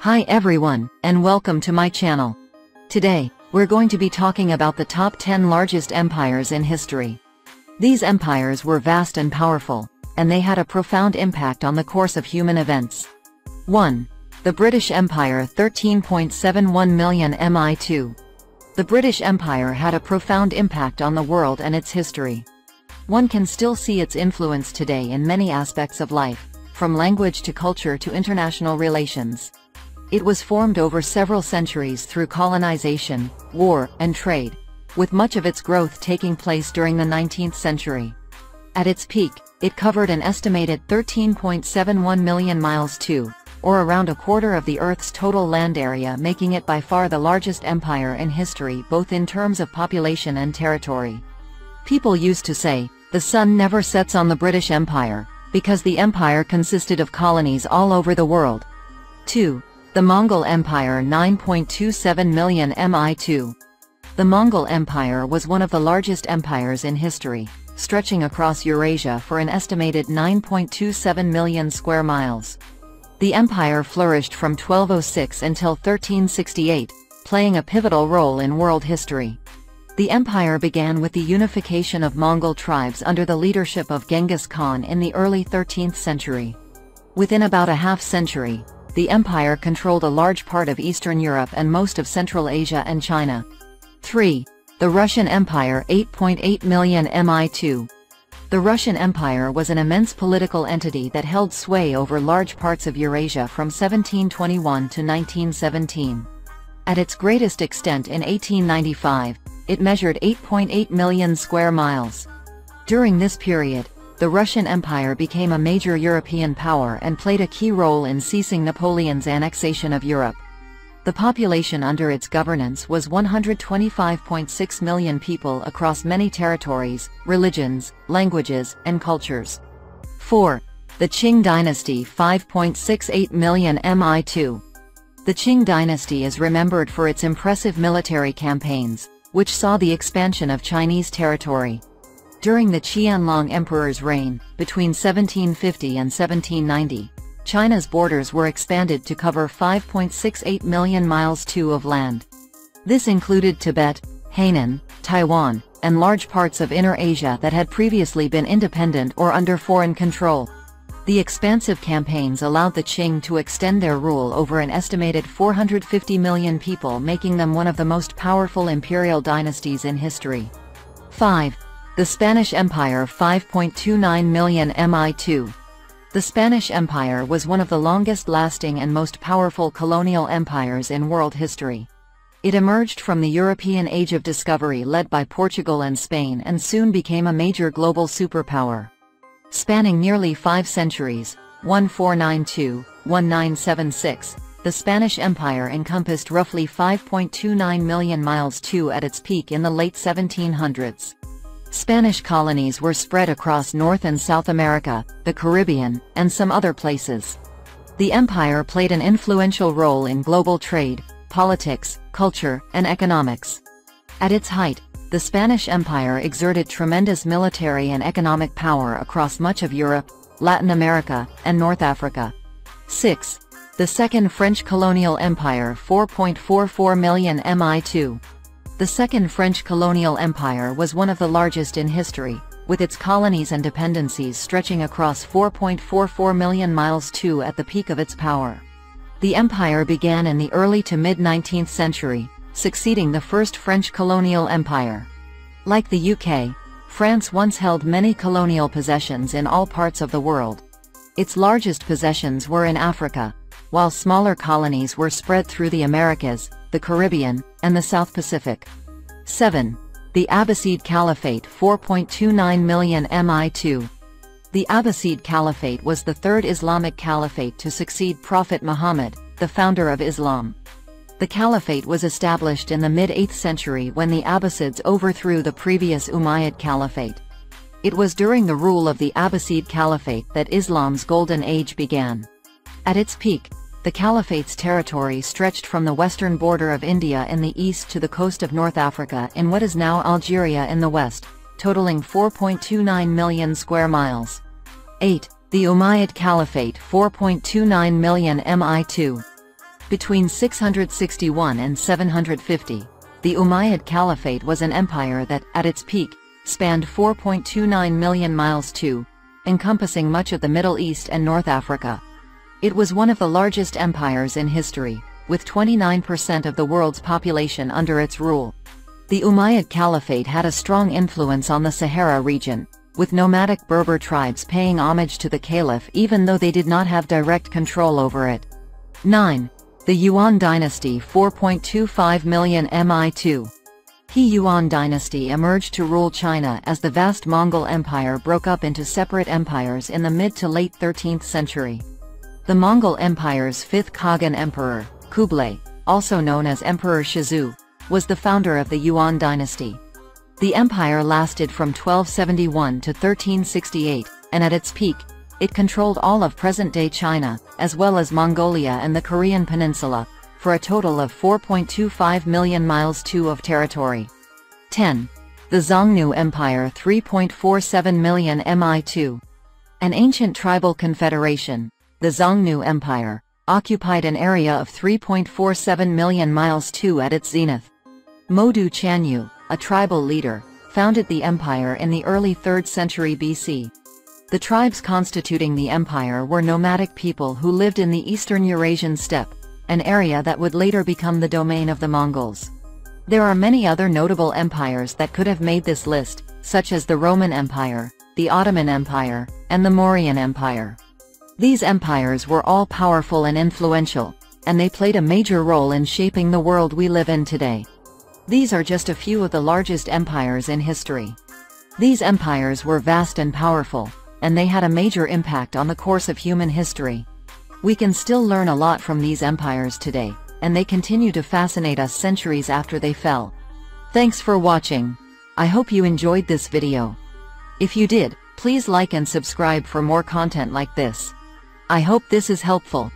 Hi everyone, and welcome to my channel. Today, we're going to be talking about the top 10 largest empires in history. These empires were vast and powerful, and they had a profound impact on the course of human events. 1. The British Empire, 13.71 million mi2. The British Empire had a profound impact on the world and its history. One can still see its influence today in many aspects of life, from language to culture to international relations. It was formed over several centuries through colonization, war, and trade, with much of its growth taking place during the 19th century. At its peak, it covered an estimated 13.71 million miles, or around a quarter of the Earth's total land area, making it by far the largest empire in history, both in terms of population and territory. People used to say, the sun never sets on the British Empire, because the empire consisted of colonies all over the world. 2. The Mongol Empire, 9.27 million mi2. The Mongol Empire was one of the largest empires in history, stretching across Eurasia for an estimated 9.27 million square miles. The empire flourished from 1206 until 1368, playing a pivotal role in world history. The empire began with the unification of Mongol tribes under the leadership of Genghis Khan in the early 13th century. Within about a half-century, the empire controlled a large part of Eastern Europe and most of Central Asia and China. 3. The Russian Empire, 8.8 million mi2. The Russian Empire was an immense political entity that held sway over large parts of Eurasia from 1721 to 1917. At its greatest extent in 1895, it measured 8.8 million square miles. During this period, the Russian Empire became a major European power and played a key role in ceasing Napoleon's annexation of Europe. The population under its governance was 125.6 million people across many territories, religions, languages, and cultures. 4. The Qing Dynasty, 5.68 million mi2. The Qing Dynasty is remembered for its impressive military campaigns, which saw the expansion of Chinese territory. During the Qianlong Emperor's reign, between 1750 and 1790, China's borders were expanded to cover 5.68 million miles of land. This included Tibet, Hainan, Taiwan, and large parts of Inner Asia that had previously been independent or under foreign control. The expansive campaigns allowed the Qing to extend their rule over an estimated 450 million people, making them one of the most powerful imperial dynasties in history. 5. The Spanish Empire, 5.29 million mi2. The Spanish Empire was one of the longest-lasting and most powerful colonial empires in world history. It emerged from the European Age of Discovery led by Portugal and Spain and soon became a major global superpower. Spanning nearly 5 centuries, 1492–1976, the Spanish Empire encompassed roughly 5.29 million miles at its peak in the late 1700s. Spanish colonies were spread across North and South America, the Caribbean, and some other places. The empire played an influential role in global trade, politics, culture, and economics. At its height, the Spanish Empire exerted tremendous military and economic power across much of Europe, Latin America, and North Africa. 6. The Second French Colonial Empire, 4.44 million mi2. The Second French Colonial Empire was one of the largest in history, with its colonies and dependencies stretching across 4.44 million miles at the peak of its power. The empire began in the early to mid-19th century, succeeding the First French Colonial Empire. Like the UK, France once held many colonial possessions in all parts of the world. Its largest possessions were in Africa, while smaller colonies were spread through the Americas, the Caribbean, and the South Pacific. 7. The Abbasid Caliphate, 4.29 million mi2. The Abbasid Caliphate was the third Islamic caliphate to succeed Prophet Muhammad, the founder of Islam. The caliphate was established in the mid-8th century when the Abbasids overthrew the previous Umayyad Caliphate. It was during the rule of the Abbasid Caliphate that Islam's golden age began. At its peak, the caliphate's territory stretched from the western border of India in the east to the coast of North Africa in what is now Algeria in the west, totaling 4.29 million square miles. 8. The Umayyad Caliphate, 4.29 million mi2. Between 661 and 750, the Umayyad Caliphate was an empire that, at its peak, spanned 4.29 million miles encompassing much of the Middle East and North Africa. It was one of the largest empires in history, with 29% of the world's population under its rule. The Umayyad Caliphate had a strong influence on the Sahara region, with nomadic Berber tribes paying homage to the caliph even though they did not have direct control over it. 9. The Yuan Dynasty 4.25 million mi. He Yuan Dynasty emerged to rule China as the vast Mongol Empire broke up into separate empires in the mid to late 13th century. The Mongol Empire's fifth Khagan emperor, Kublai, also known as Emperor Shizu, was the founder of the Yuan Dynasty. The empire lasted from 1271 to 1368, and at its peak, it controlled all of present-day China, as well as Mongolia and the Korean peninsula, for a total of 4.25 million miles of territory. 10. The Xiongnu Empire 3.47 million mi. An ancient tribal confederation, the Xiongnu Empire, occupied an area of 3.47 million miles at its zenith. Modu Chanyu, a tribal leader, founded the empire in the early 3rd century BC. The tribes constituting the empire were nomadic people who lived in the eastern Eurasian steppe, an area that would later become the domain of the Mongols. There are many other notable empires that could have made this list, such as the Roman Empire, the Ottoman Empire, and the Mauryan Empire. These empires were all powerful and influential, and they played a major role in shaping the world we live in today. These are just a few of the largest empires in history. These empires were vast and powerful, and they had a major impact on the course of human history. We can still learn a lot from these empires today, and they continue to fascinate us centuries after they fell. Thanks for watching. I hope you enjoyed this video. If you did, please like and subscribe for more content like this. I hope this is helpful.